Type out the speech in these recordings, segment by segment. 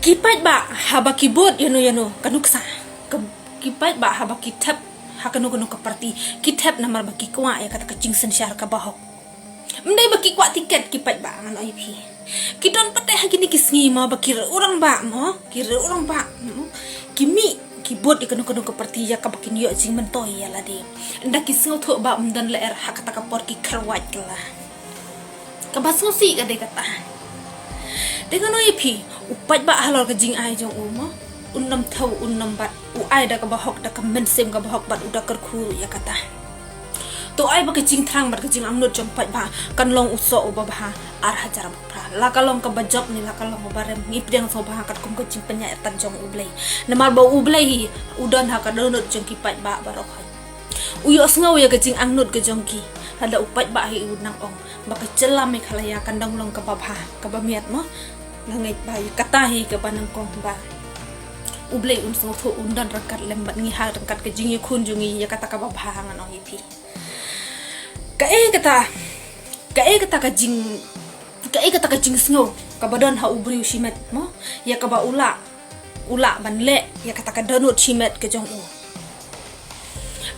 Kipat ba haba keyboard yano kanuksa kipat ba haba kitap hakanu ka parti kitap namar ba kikwa ya kata kacing sensyar ka bahok mendai ba kikwa tiket kipat ba ngano ipi kidon pate hagini kisngi ma ba kira orang ba kimi keyboard ikanu ka parti ya ka bakin yo jing mentoy ya lade nda kisngo tho ba mdan leer hakata ka por ki kharwat kala ka basngo si ka de kata dengan ipi upat ba halor ka jing ai jong uma unnam thau unnam bat u ai da ka bahok da ka men sem ka bahok bat uda kar khu ya kata to ai ba ka jing thrang bat ka jing amnut jong pat ba kan long uso ba ba ar hajar ba la ka long ka bajop ni la ka long ba rem ngip deng so ba kat kum ka jing penya tan jong ublei namar ba ublei udan ha ka donut jong ki pat ba barok uyo sngaw ya ka jing angnut ka jong ki hada upat ba hi unang ong ba ka celam me khalaya kandang long ka ba ka ba miat mo nangai bayi katahi ke banang kong ba ublei unsung tho undan rakat lembat ngi ha rakat ke jingi khun jungi ya kata ka bahangan ong ipi ka kata ka jing sngo ka badan ha ubri shimet mo ya ka ba ula ban le ya kata ka donut shimet ke jong u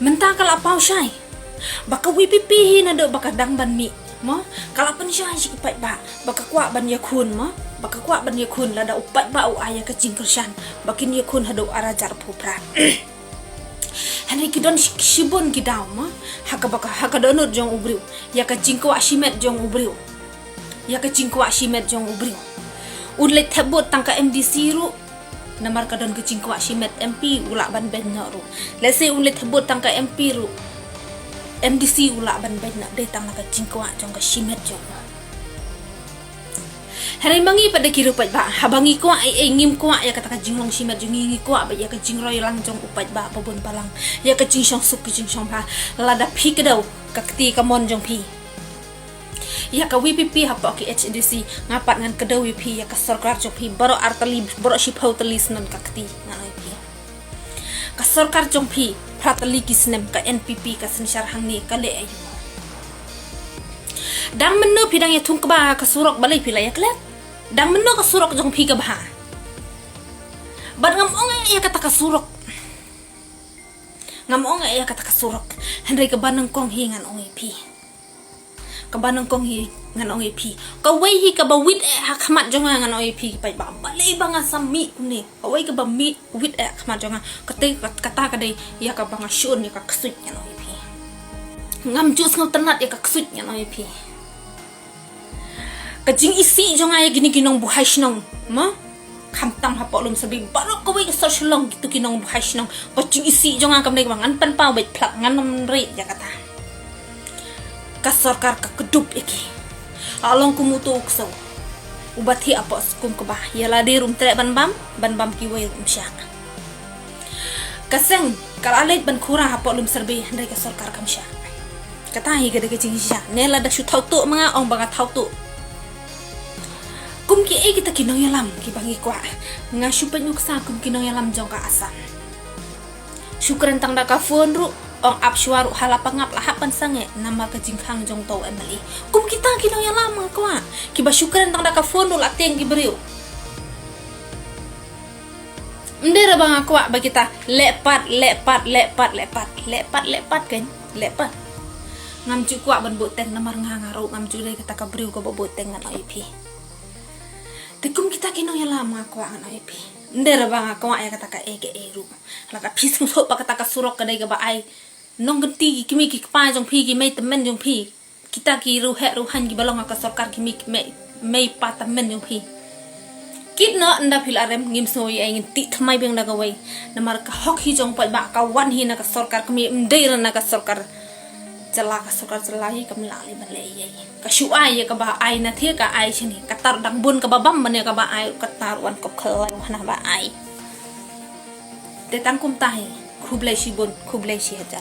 mentang kala pau syai baka wipipi na do baka dang ban mi mo kala pen syai sikipat ba baka kwa ban ya khun mo baka kwa ban ya kun lada upat ba u aya ka jingkershan bakin ya kun hado arajar pupra hanai kidon shibon kidaw ma haka donut jong ubriu ya ka jingkwa shimet jong ubriu udle tebot tangka MDC ru namar ka don ka jingkwa shimet MP ula ban ben ru lese udle tebot tangka MP ru MDC ula ban ben na de tang ka jingkwa jong ka shimet jong hari mangi pada kira upat ba habangi ko ai ngim ko ya kata ka jinglong shimat jungi ko ba ya ka jingroy lang jong upat ba pabun palang ya ka jingshong suk jing shong ba lada phi kedau ka kti ka mon jong phi ya ka WPP ha pa ki HDC ngapat ngan kedau wi ya ka sarkar jong phi baro artali baro shipau talis nan ka kti nganoi phi ka sarkar jong phi pratali kisnem ka NPP ka sensyar hangni ka le ayu dang menu pidang ya tung ka ba ka surok balai pila ya klet dang meno ka surok jong phi ka bah ban ngam ong ya kata ka surok handai ka banang kong hi ngan ong phi ka banang kong hi ngan ong phi ka wei hi ka ba wit ha khamat jong ngan ong phi pa ba balai banga sami ni ka wei ka ba mi wit khamat jong ka te kata ka dei ya ka banga shun ya ka ksut ngan ong phi ngam jus ngau tenat ya ka ksut ngan ong phi kajing isi jong ay gini kinong buhay sinong ma kamtam hapo lum sabi barok ko wei social long gitu kinong buhay sinong kajing isi jong ang kamne bangan pan pa wei plak ngan re ya kata ka sarkar ka kedup iki along kumutu ukso ubati apo skum ka bah ya la di rum tre ban bam ki wei rum syak kaseng kalalait ban kurang hapo lum serbi handai ka sarkar kam syak kata hi gede kajing syak ne la da shu thau tu mga ong banga thau tu kum ki kita kinong yalam ki bangi kwa nga syupan yuksa kum kinong yalam jong ka asam syukran tang da ka phone ru ong ap shwaru halapangap lahapan sange nama ka jingkhang jong to emali kum kita kinong yalam kwa ki ba syukran tang da ka phone ru lateng ki beriu ndera bang kwa ba kita lepat kan lepat ngam cu kwa ban boteng namar ngangaru ngam cu dai kata ka beriu ko boteng ngan IP tekum kita kino ya lama ko an IP ndera bang ko ay kata ka ege eru la ka pisung so pa kata ka surok ka dai ga ba ai nong genti kimi ki pa jong phi ki mai temen jong phi kita ki ru he ru han ki balong ka sarkar ki mai pa temen jong phi kit no nda phil arem ngim so ai ngin ti thamai beng da ga wai namar ka hok hi jong pa ba ka wan hi na ka sarkar kimi ndera na ka sarkar jala ka sarkar jalahi kam la li ban le ye ka shu ai ka ba ai na the ka ai chini ka tar dang bun ka ba bam man ka ba ai ka tar wan ko khla na ba ai te tang kum tai khublai shi bun khublai shi hajar